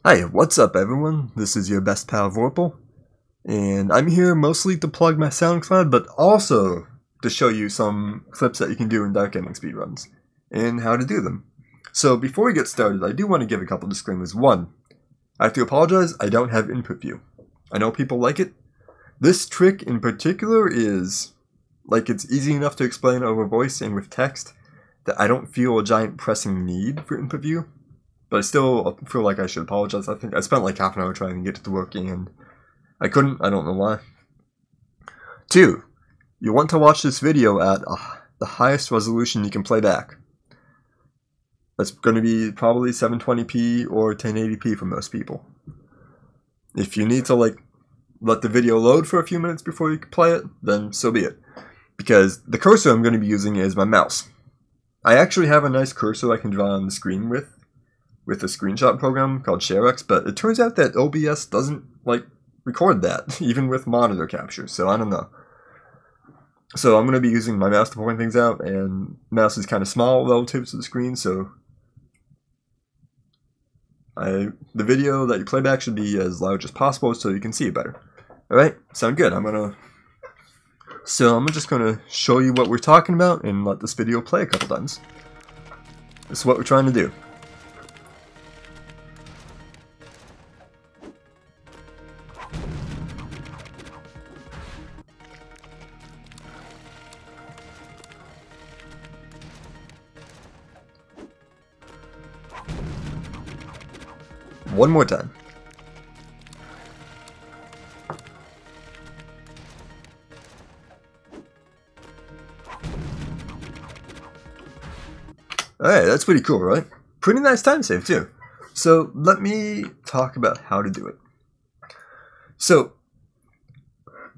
Hi, what's up everyone? This is your best pal Vorpal, and I'm here mostly to plug my SoundCloud, but also to show you some clips that you can do in Dark Ending speedruns, and how to do them. So before we get started, I do want to give a couple disclaimers. One, I have to apologize, I don't have input view. I know people like it. This trick in particular is, it's easy enough to explain over voice and with text that I don't feel a giant pressing need for input view. But I still feel like I should apologize. I think I spent like half an hour trying to get to work and I couldn't. I don't know why. 2. You want to watch this video at the highest resolution you can play back. That's going to be probably 720p or 1080p for most people. If you need to let the video load for a few minutes before you can play it, then so be it. Because the cursor I'm going to be using is my mouse. I actually have a nice cursor I can draw on the screen with a screenshot program called ShareX, but it turns out that OBS doesn't record that, even with monitor capture, so I don't know. So I'm going to be using my mouse to point things out, and mouse is kind of small relative to the screen, so the video that you play back should be as large as possible so you can see it better. Alright, sound good. So I'm just going to show you what we're talking about and let this video play a couple times. This is what we're trying to do. One more time. Alright, that's pretty cool, right? Pretty nice time save too. So let me talk about how to do it. So,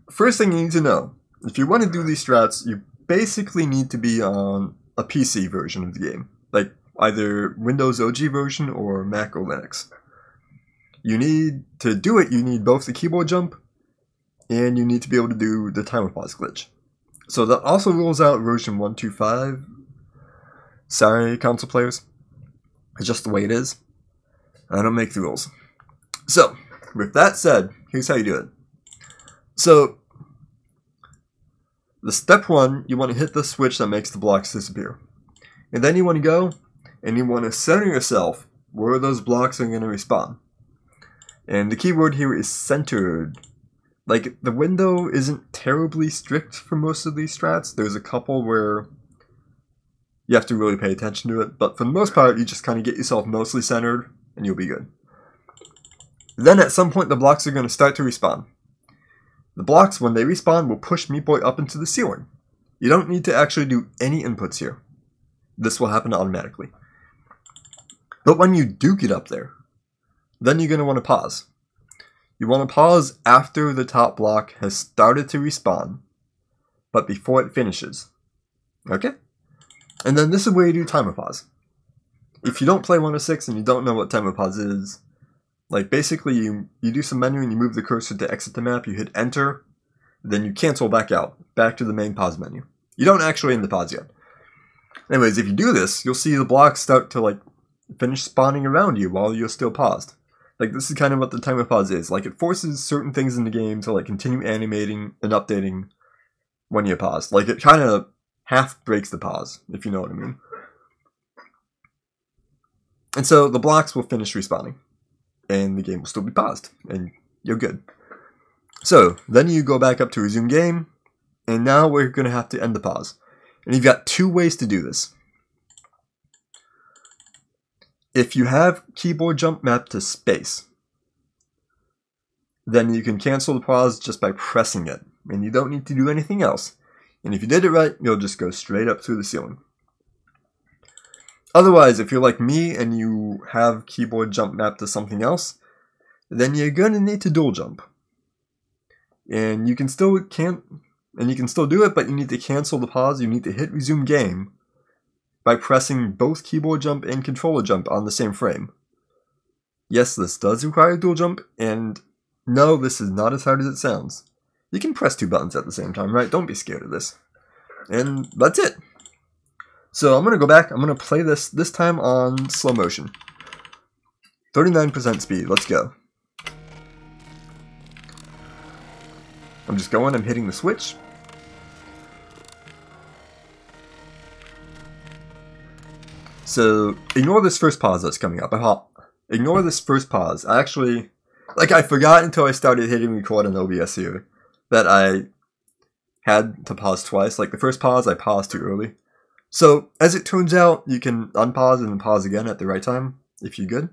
first thing you need to know, if you want to do these strats, you basically need to be on a PC version of the game. Like either Windows OG version or Mac or Linux. You need to do it, you need both the keyboard jump and you need to be able to do the timer pause glitch. So that also rules out version 1.2.5. Sorry, console players. It's just the way it is. I don't make the rules. So, with that said, here's how you do it. So, the step 1, you want to hit the switch that makes the blocks disappear. And then you want to go and you want to center yourself where those blocks are going to respawn. And the keyword here is centered. The window isn't terribly strict for most of these strats. There's a couple where you have to really pay attention to it, but for the most part, you just kind of get yourself mostly centered, and you'll be good. Then at some point, the blocks are going to start to respawn. The blocks, when they respawn, will push Meat Boy up into the ceiling. You don't need to actually do any inputs here. This will happen automatically. But when you do get up there, then you're going to want to pause. You want to pause after the top block has started to respawn, but before it finishes. Okay? And then this is where you do timer pause. If you don't play 106 and you don't know what timer pause is, basically you do some menu and you move the cursor to exit the map, you hit enter, then you cancel back out, back to the main pause menu. You don't actually end the pause yet. Anyways, if you do this, you'll see the blocks start to finish spawning around you while you're still paused. This is kind of what the timer pause is. It forces certain things in the game to continue animating and updating when you're paused. It kind of half breaks the pause, if you know what I mean. And so the blocks will finish respawning, and the game will still be paused, and you're good. So then you go back up to resume game, and now we're going to have to end the pause. And you've got 2 ways to do this. If you have keyboard jump mapped to space, then you can cancel the pause just by pressing it, and you don't need to do anything else. And if you did it right, you'll just go straight up through the ceiling. Otherwise, if you're like me and you have keyboard jump mapped to something else, then you're going to need to dual jump. And you can still do it, but you need to cancel the pause. You need to hit resume game by pressing both keyboard jump and controller jump on the same frame. Yes, this does require dual jump, and no, this is not as hard as it sounds. You can press 2 buttons at the same time, right? Don't be scared of this. And that's it. So I'm going to go back. I'm going to play this time on slow motion. 39% speed, let's go. I'm just going, I'm hitting the switch. So, ignore this first pause that's coming up. Ignore this first pause. I actually, I forgot until I started hitting record on OBS here that I had to pause twice. Like, the first pause, I paused too early. So, as it turns out, you can unpause and then pause again at the right time, if you're good.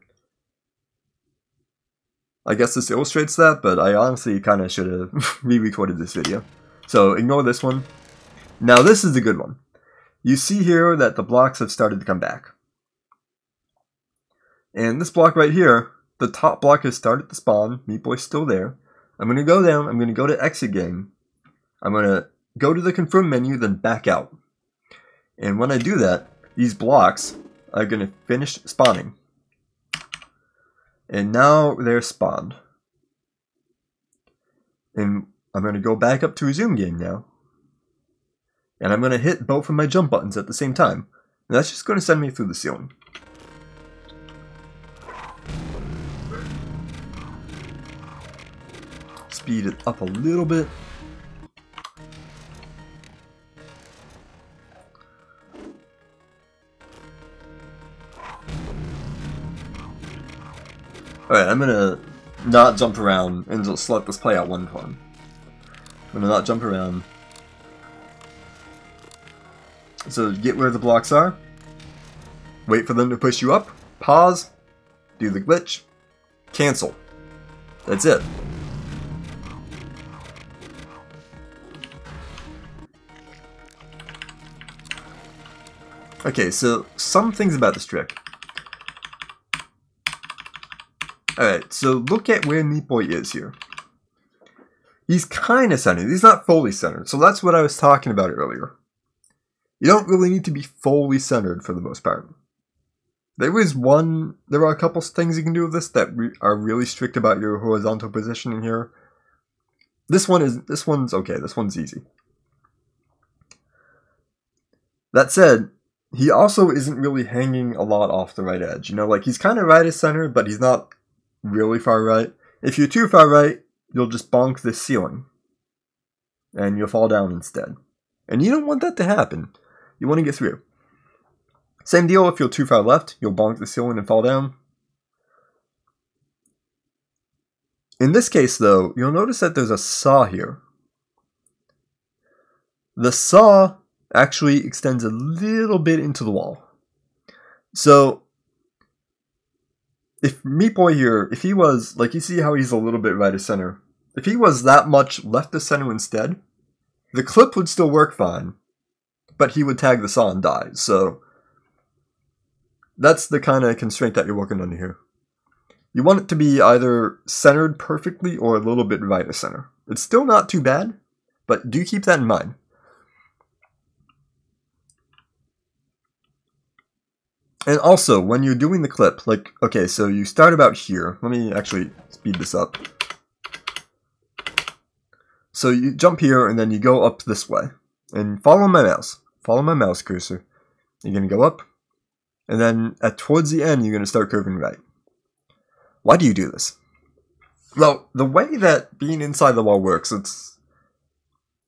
I guess this illustrates that, but I honestly kind of should have re-recorded this video. So, ignore this one. Now, this is the good one. You see here that the blocks have started to come back. And this block right here, the top block has started to spawn. Meat Boy's still there. I'm going to go down. I'm going to go to exit game. I'm going to go to the confirm menu, then back out. And when I do that, these blocks are going to finish spawning. And now they're spawned. And I'm going to go back up to resume game now. And I'm going to hit both of my jump buttons at the same time. And that's just going to send me through the ceiling. Speed it up a little bit. Alright, I'm gonna not jump around and just let this play out one time. I'm gonna not jump around. So get where the blocks are. Wait for them to push you up. Pause. Do the glitch. Cancel. That's it. Okay, so some things about this trick. Alright, so look at where Meat Boy is here. He's kind of centered. He's not fully centered. So that's what I was talking about earlier. You don't really need to be fully centered for the most part. There are a couple things you can do with this that are really strict about your horizontal positioning here. This one's okay. This one's easy. That said, he also isn't really hanging a lot off the right edge. You know, like he's kind of right of center, but he's not really far right. If you're too far right, you'll just bonk this ceiling. And you'll fall down instead. And you don't want that to happen. You want to get through. Same deal if you're too far left, you'll bonk the ceiling and fall down. In this case though, you'll notice that there's a saw here. The saw actually extends a little bit into the wall. So, if Meat Boy here, if he was, like you see how he's a little bit right of center. If he was that much left of center instead, the clip would still work fine, but he would tag the saw and die. So, that's the kind of constraint that you're working under here. You want it to be either centered perfectly or a little bit right of center. It's still not too bad, but do keep that in mind. And also, when you're doing the clip, like, okay, so you start about here. Let me actually speed this up. So you jump here, and then you go up this way. And follow my mouse. Follow my mouse cursor. You're going to go up. And then, towards the end, you're going to start curving right. Why do you do this? Well, the way that being inside the wall works, it's...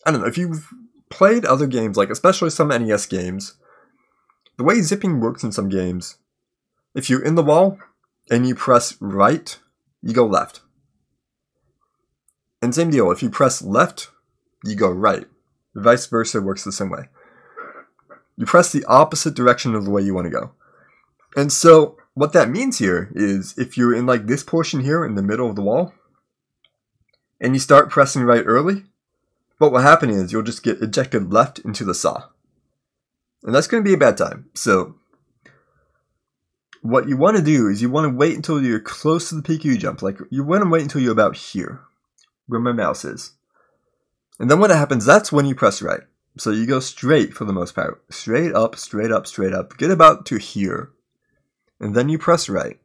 I don't know, if you've played other games, like especially some NES games, the way zipping works in some games, if you're in the wall and you press right, you go left. And same deal, if you press left, you go right. Vice versa works the same way. You press the opposite direction of the way you want to go. And so, what that means here is, if you're in like this portion here in the middle of the wall, and you start pressing right early, what will happen is you'll just get ejected left into the saw. And that's going to be a bad time. So, what you want to do is you want to wait until you're close to the PQ jump. Like, you want to wait until you're about here, where my mouse is. And then when it happens, that's when you press right. So you go straight for the most part. Straight up, straight up, straight up. Get about to here. And then you press right.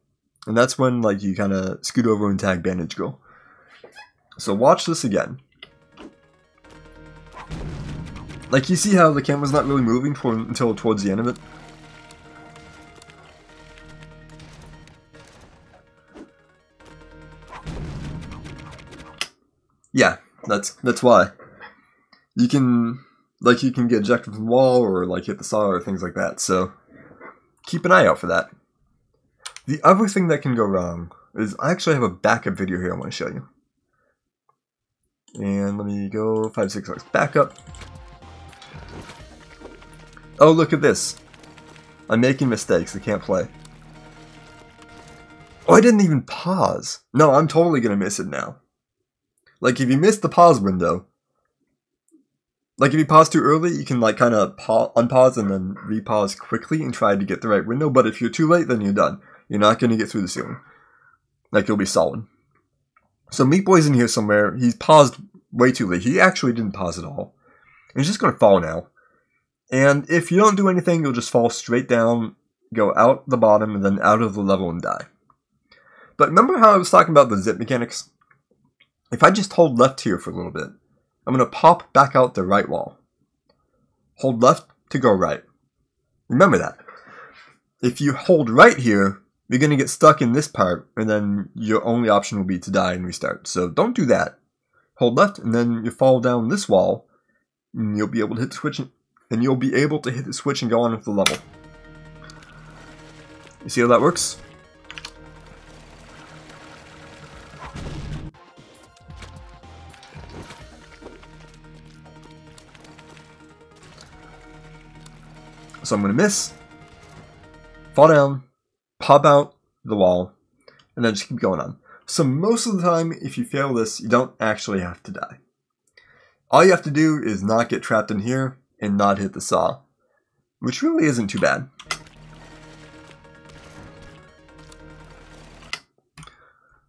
And that's when like you kind of scoot over and tag Bandage Girl. So watch this again. Like you see how the camera's not really moving until towards the end of it? Yeah, that's why. You can get ejected from the wall or like hit the saw or things like that. So keep an eye out for that. The other thing that can go wrong is I actually have a backup video here I want to show you. And let me go 5, 6, 6 back up. Oh, look at this. I'm making mistakes. I can't play. Oh, I didn't even pause. No, I'm totally going to miss it now. Like, if you miss the pause window, like if you pause too early, you can like kind of unpause and then repause quickly and try to get the right window. But if you're too late, then you're done. You're not going to get through the ceiling. Like, you'll be solid. So Meat Boy's in here somewhere. He's paused way too late. He actually didn't pause at all. And he's just going to fall now. And if you don't do anything, you'll just fall straight down, go out the bottom, and then out of the level and die. But remember how I was talking about the zip mechanics? If I just hold left here for a little bit, I'm going to pop back out the right wall. Hold left to go right. Remember that. If you hold right here, you're going to get stuck in this part, and then your only option will be to die and restart. So don't do that. Hold left, and then you fall down this wall, and you'll be able to hit the switch, and you'll be able to hit the switch and go on with the level. You see how that works? So I'm going to miss, fall down, pop out the wall, and then just keep going on. So most of the time, if you fail this, you don't actually have to die. All you have to do is not get trapped in here and not hit the saw, which really isn't too bad.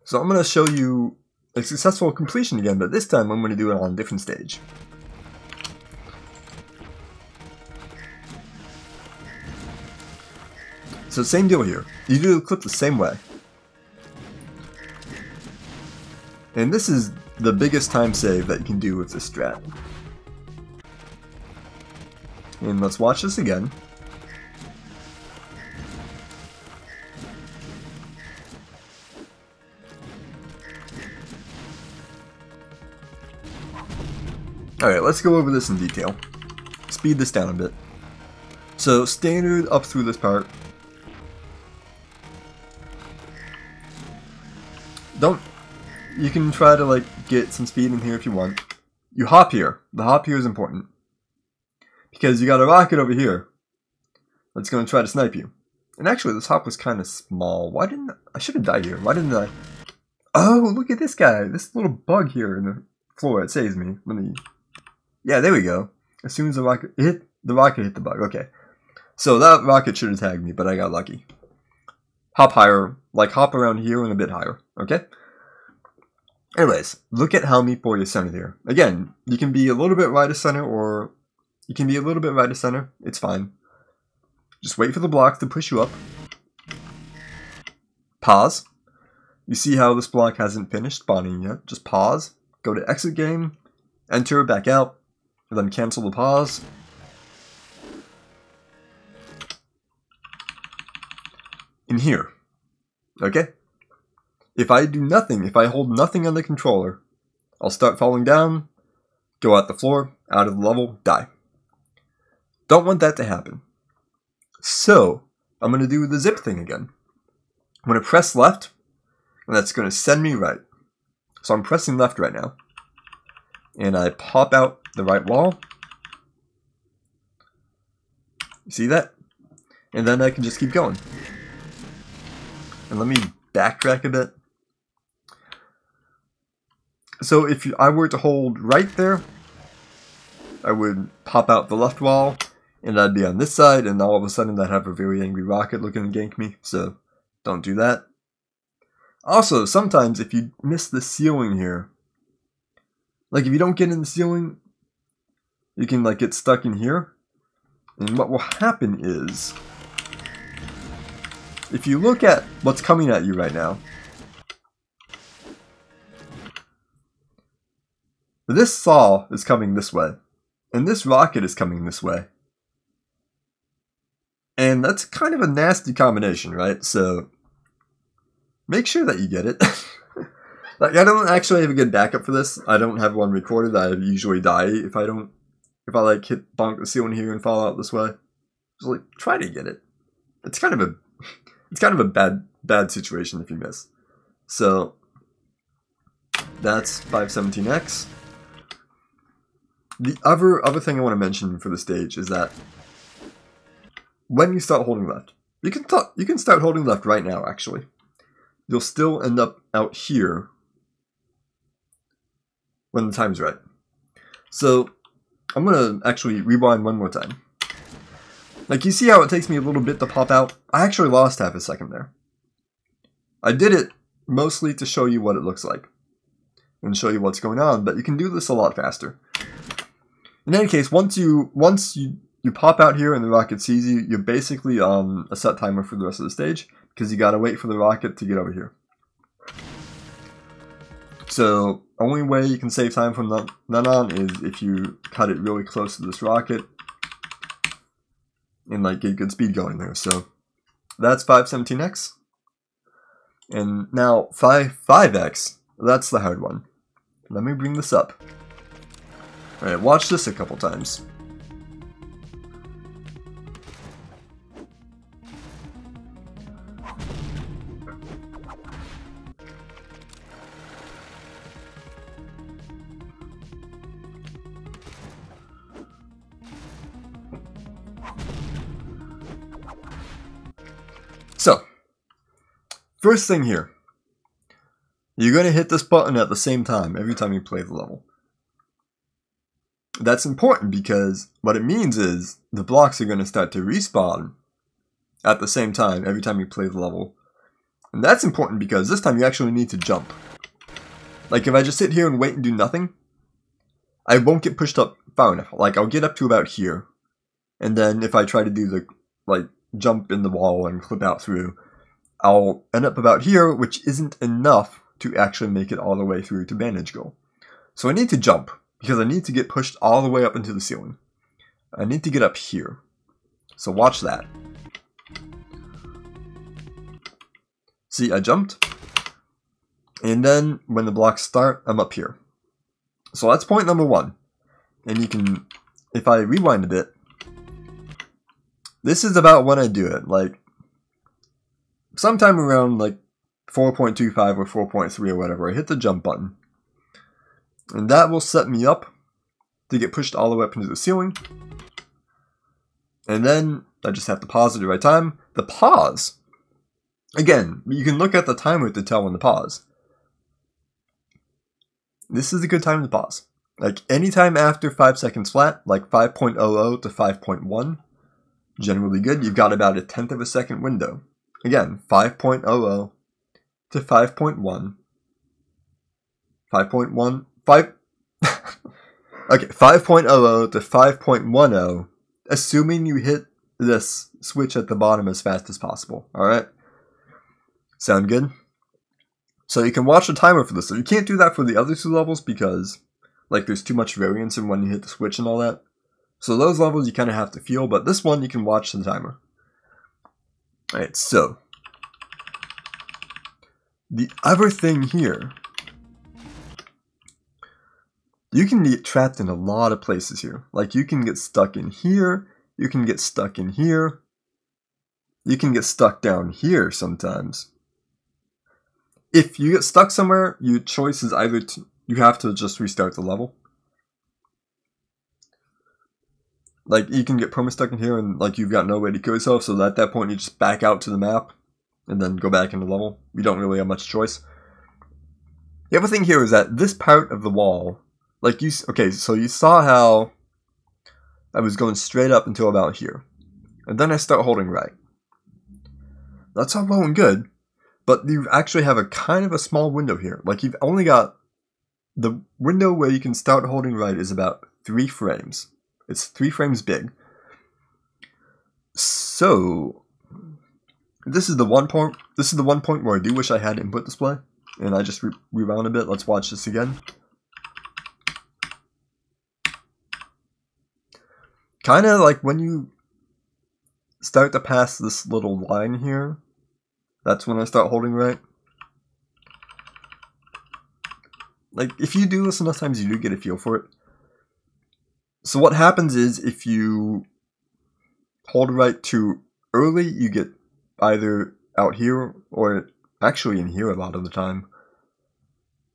So I'm going to show you a successful completion again, but this time I'm going to do it on a different stage. So same deal here. You do the clip the same way. And this is the biggest time save that you can do with this strat. And let's watch this again. Alright, let's go over this in detail. Speed this down a bit. So standard up through this part. You can try to like get some speed in here if you want. You hop here. The hop here is important. Because you got a rocket over here that's going to try to snipe you. And actually this hop was kind of small. I should have died here. Why didn't I? Oh, look at this guy. This little bug here in the floor. It saves me. Yeah, there we go. As soon as the rocket hit the bug. Okay. So that rocket should have tagged me, but I got lucky. Hop higher. Like hop around here and a bit higher. Okay? Anyways, look at how Meat Boy is centered here. Again, you can be a little bit right of center or you can be a little bit right of center. It's fine. Just wait for the blocks to push you up. Pause. You see how this block hasn't finished spawning yet. Just pause. Go to exit game. Enter, back out. And then cancel the pause. In here. Okay? If I do nothing, if I hold nothing on the controller, I'll start falling down, go out the floor, out of the level, die. Don't want that to happen. So, I'm going to do the zip thing again. I'm going to press left, and that's going to send me right. So I'm pressing left right now. And I pop out the right wall. You see that? And then I can just keep going. And let me backtrack a bit. So if I were to hold right there, I would pop out the left wall, and I'd be on this side, and all of a sudden I'd have a very angry rocket looking to gank me, so don't do that. Also, sometimes if you miss the ceiling here, like if you don't get in the ceiling, you can like get stuck in here, and what will happen is, if you look at what's coming at you right now, this saw is coming this way, and this rocket is coming this way. And that's kind of a nasty combination, right? So, make sure that you get it. Like, I don't actually have a good backup for this. I don't have one recorded. I usually die if I like hit bonk the ceiling here and fall out this way. Just like try to get it. It's kind of a bad situation if you miss. So that's 517X. The other thing I want to mention for the stage is that when you start holding left, you can start holding left right now. Actually, you'll still end up out here when the time's right. So I'm gonna actually rewind one more time. Like, you see how it takes me a little bit to pop out? I actually lost half a second there. I did it mostly to show you what it looks like and show you what's going on, but you can do this a lot faster. In any case, once you pop out here and the rocket sees you, you're basically on a set timer for the rest of the stage, because you gotta wait for the rocket to get over here. So, only way you can save time from then on is if you cut it really close to this rocket and like get good speed going there. So that's 517X. And now 5x, that's the hard one. Let me bring this up. Alright, watch this a couple times. So, first thing here, you're going to hit this button at the same time every time you play the level. That's important because what it means is the blocks are going to start to respawn at the same time every time you play the level. And that's important because this time you actually need to jump. Like, if I just sit here and wait and do nothing, I won't get pushed up far enough. Like, I'll get up to about here. And then if I try to do the, like, jump in the wall and clip out through, I'll end up about here, which isn't enough to actually make it all the way through to Bandage Goal. So I need to jump, because I need to get pushed all the way up into the ceiling. I need to get up here. So watch that. See, I jumped. And then when the blocks start, I'm up here. So that's point number one. And you can, if I rewind a bit, this is about when I do it. Like, sometime around like 4.25 or 4.3 or whatever, I hit the jump button. And that will set me up to get pushed all the way up into the ceiling. And then I just have to pause at the right time. The pause, again, you can look at the timer to tell when to pause. This is a good time to pause. Like, anytime after 5 seconds flat, like 5.00 to 5.1, generally good. You've got about a 1/10 of a second window. Again, 5.00 to 5.1, 5.1, 5, okay, 5.00 to 5.10, assuming you hit this switch at the bottom as fast as possible, alright? Sound good? So you can watch the timer for this. So you can't do that for the other two levels because, like, there's too much variance in when you hit the switch and all that. So those levels you kind of have to feel, but this one you can watch the timer. Alright, so the other thing here, you can get trapped in a lot of places here. Like, you can get stuck in here, you can get stuck in here, you can get stuck down here sometimes. If you get stuck somewhere, your choice is either you have to just restart the level. Like, you can get perma-stuck in here and, like, you've got no way to kill yourself, so at that point you just back out to the map and then go back into the level. You don't really have much choice. The other thing here is that this part of the wall, like, okay, so you saw how I was going straight up until about here. And then I start holding right. That's all well and good, but you actually have a kind of a small window here. Like, you've only got, the window where you can start holding right is about 3 frames. It's 3 frames big. So this is the one point where I do wish I had input display, and I just rewound a bit. Let's watch this again. Kind of like when you start to pass this little line here, that's when I start holding right. Like, if you do this enough times, you do get a feel for it. So what happens is, if you hold right too early, you get either out here, or actually in here a lot of the time.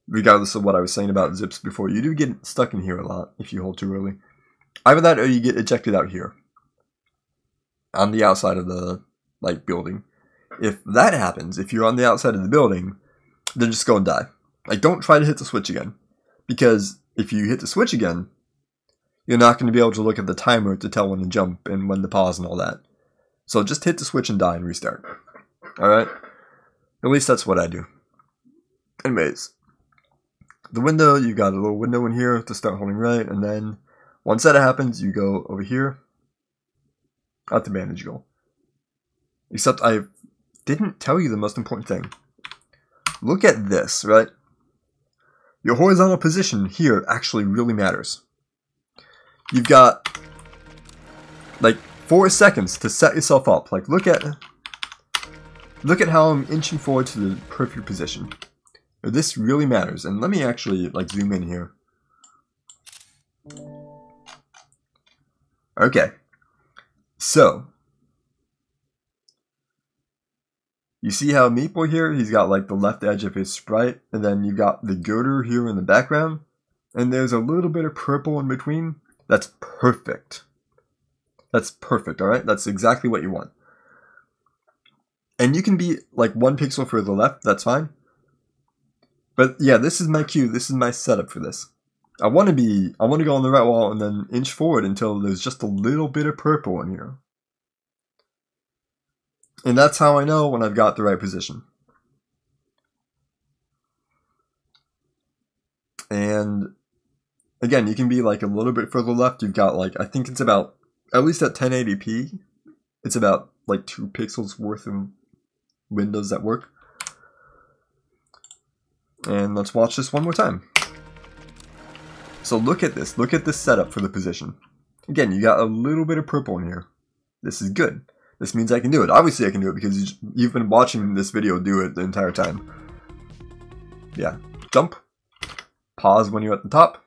Regardless of what I was saying about zips before, you do get stuck in here a lot if you hold too early. Either that, or you get ejected out here. On the outside of the, like, building. If that happens, if you're on the outside of the building, then just go and die. Like, don't try to hit the switch again. Because if you hit the switch again, you're not going to be able to look at the timer to tell when to jump and when to pause and all that. So just hit the switch and die and restart. Alright? At least that's what I do. Anyways. The window, you got a little window in here to start holding right, and then once that happens, you go over here. At the bandage goal. Except I didn't tell you the most important thing. Look at this, right? Your horizontal position here actually really matters. You've got like 4 seconds to set yourself up. Like look at how I'm inching forward to the perfect position. This really matters. And let me actually like zoom in here. Okay. So you see how Meat Boy here, he's got like the left edge of his sprite, and then you got the girder here in the background, and there's a little bit of purple in between. That's perfect. That's perfect, alright? That's exactly what you want. And you can be like 1 pixel further left, that's fine. But yeah, this is my cue, this is my setup for this. I want to go on the right wall and then inch forward until there's just a little bit of purple in here. And that's how I know when I've got the right position. And again, you can be like a little bit further left. You've got like, I think it's about, at least at 1080p, it's about like 2 pixels worth of windows that work. And let's watch this one more time. So look at this setup for the position. Again, you got a little bit of purple in here. This is good. This means I can do it. Obviously I can do it because you've been watching this video do it the entire time. Yeah. Jump. Pause when you're at the top.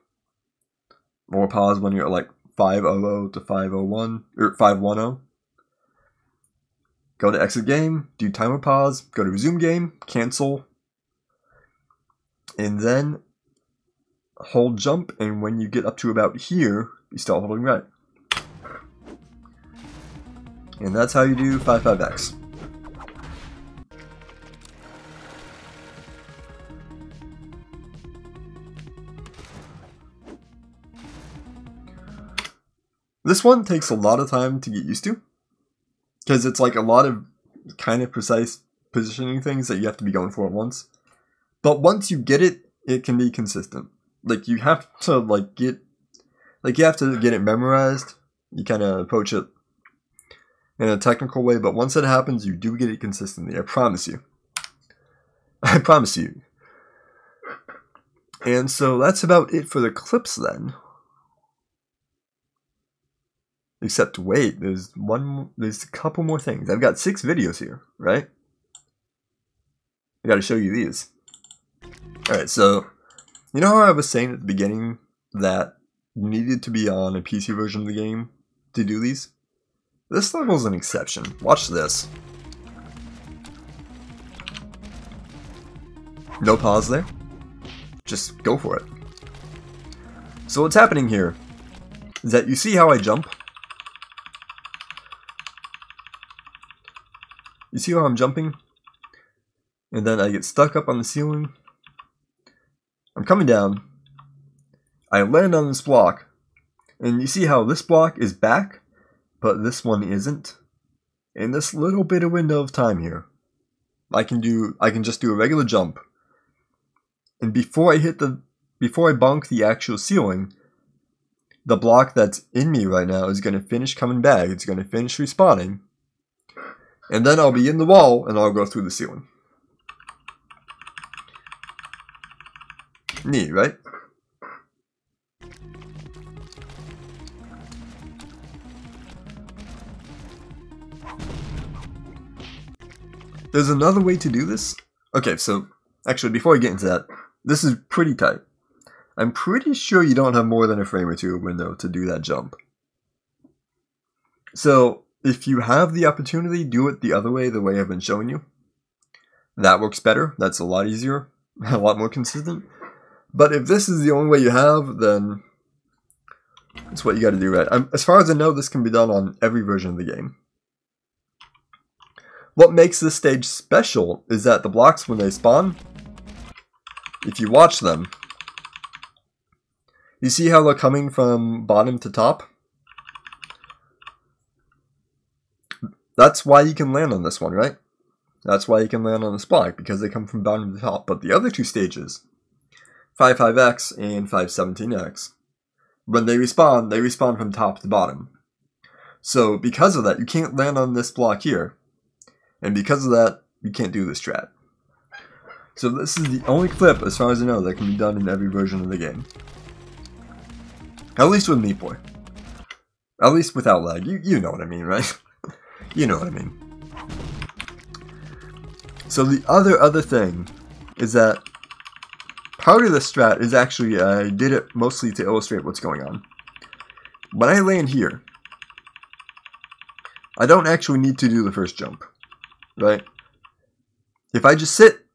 Or pause when you're at like 500 to 501, or 510. Go to exit game, do timer pause, go to resume game, cancel. And then hold jump, and when you get up to about here, you start holding right. And that's how you do 55X. This one takes a lot of time to get used to, because it's like a lot of kind of precise positioning things that you have to be going for at once. But once you get it, it can be consistent. Like you have to get it memorized. You kind of approach it in a technical way, but once it happens, you do get it consistently. I promise you. I promise you. And so that's about it for the clips then. Except wait, there's a couple more things. I've got 6 videos here, right? I gotta show you these. Alright, so you know how I was saying at the beginning that you needed to be on a PC version of the game to do these? This level is an exception. Watch this. No pause there. Just go for it. So what's happening here is that you see how I jump? You see how I'm jumping? And then I get stuck up on the ceiling. I'm coming down. I land on this block. And you see how this block is back, but this one isn't? In this little bit of window of time here, I can just do a regular jump. And before I bonk the actual ceiling, the block that's in me right now is going to finish coming back. It's going to finish respawning. And then I'll be in the wall and I'll go through the ceiling. Neat, right? There's another way to do this. Okay, so actually before I get into that, this is pretty tight. I'm pretty sure you don't have more than a frame or two window to do that jump. So if you have the opportunity, do it the other way, the way I've been showing you. That works better. That's a lot easier, a lot more consistent. But if this is the only way you have, then it's what you got to do, right? As far as I know, this can be done on every version of the game. What makes this stage special is that the blocks, when they spawn, if you watch them, you see how they're coming from bottom to top? That's why you can land on this one, right? That's why you can land on this block, because they come from bottom to top. But the other two stages, 55X and 517X, when they respawn from top to bottom. So because of that, you can't land on this block here. And because of that, you can't do this strat. So this is the only clip, as far as I know, that can be done in every version of the game. At least with Meat Boy. At least without lag. You know what I mean, right? You know what I mean. So the other thing is that part of the strat is actually, I did it mostly to illustrate what's going on. When I land here, I don't actually need to do the first jump, right? If I just sit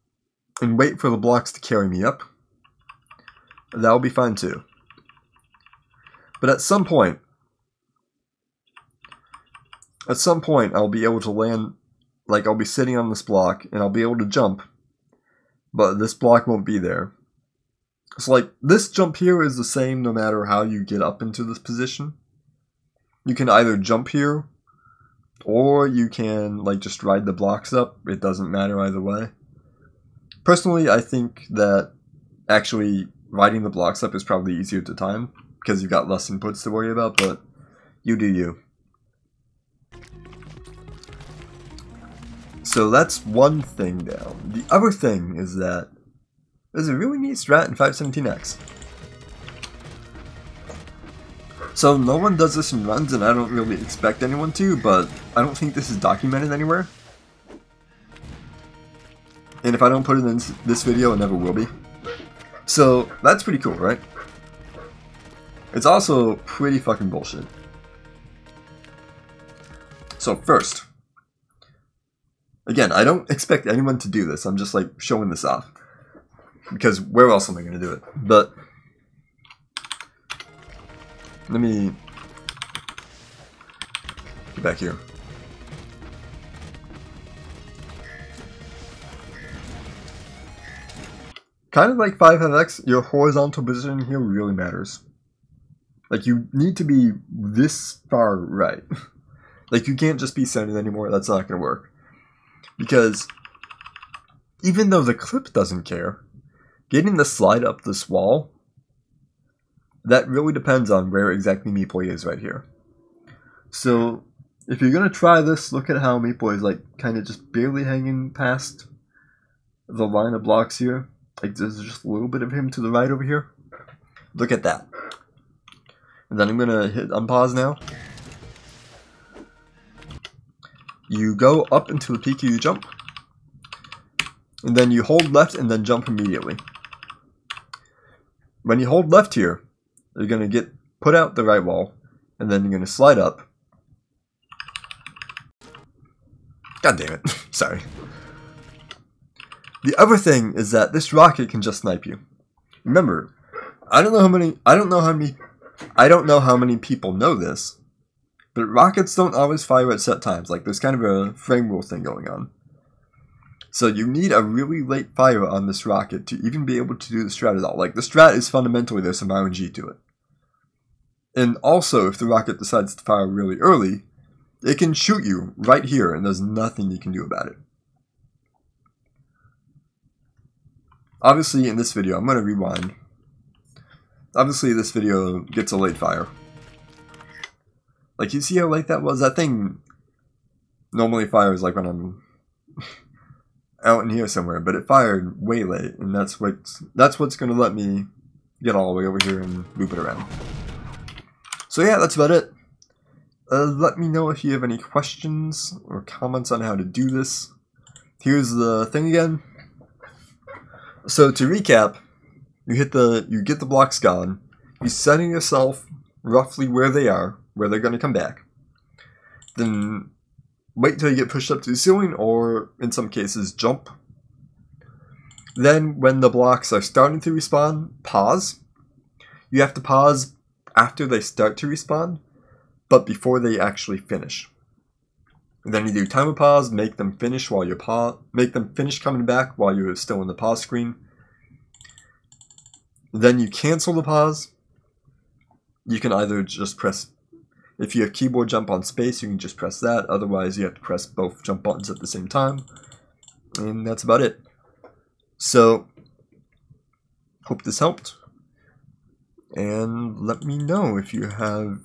and wait for the blocks to carry me up, that'll be fine too. But at some point I'll be able to land, like I'll be sitting on this block and I'll be able to jump, but this block won't be there. So like this jump here is the same no matter how you get up into this position. You can either jump here or you can like just ride the blocks up. It doesn't matter either way. Personally, I think that actually riding the blocks up is probably easier to time because you've got less inputs to worry about, but you do you. So that's one thing down. The other thing is that there's a really neat strat in 517X. So no one does this in runs, and I don't really expect anyone to, but I don't think this is documented anywhere. And if I don't put it in this video, it never will be. So that's pretty cool, right? It's also pretty fucking bullshit. So first, again, I don't expect anyone to do this. I'm just like showing this off. Because where else am I going to do it? But let me get back here. Kind of like 5FX, your horizontal position here really matters. Like you need to be this far right. Like you can't just be centered anymore. That's not going to work. Because even though the clip doesn't care, getting the slide up this wall, that really depends on where exactly Meat Boy is right here. So if you're going to try this, look at how Meat Boy is like kind of just barely hanging past the line of blocks here. Like there's just a little bit of him to the right over here. Look at that. And then I'm going to hit unpause now. You go up into the peak of your jump. And then you hold left and then jump immediately. When you hold left here, you're going to get put out the right wall. And then you're going to slide up. God damn it. Sorry. The other thing is that this rocket can just snipe you. Remember, I don't know how many people know this, but rockets don't always fire at set times. Like there's kind of a frame rule thing going on. So you need a really late fire on this rocket to even be able to do the strat at all. Like the strat is fundamentally there's some RNG to it. And also if the rocket decides to fire really early, it can shoot you right here and there's nothing you can do about it. Obviously in this video, I'm going to rewind. Obviously this video gets a late fire. Like you see how late that was? That thing normally fires like when I'm out in here somewhere, but it fired way late, and that's what's going to let me get all the way over here and loop it around. So yeah, that's about it. Let me know if you have any questions or comments on how to do this. Here's the thing again. So to recap, you get the blocks gone, you center yourself roughly where they are, where they're going to come back. Then wait till you get pushed up to the ceiling, or in some cases jump. Then when the blocks are starting to respawn, pause. You have to pause after they start to respawn, but before they actually finish. And then you do timer pause, make them finish while make them finish coming back while you're still in the pause screen. Then you cancel the pause. You can either just press, if you have keyboard jump on space, you can just press that. Otherwise, you have to press both jump buttons at the same time. And that's about it. So, hope this helped. And let me know if you have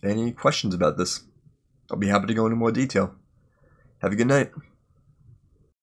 any questions about this. I'll be happy to go into more detail. Have a good night.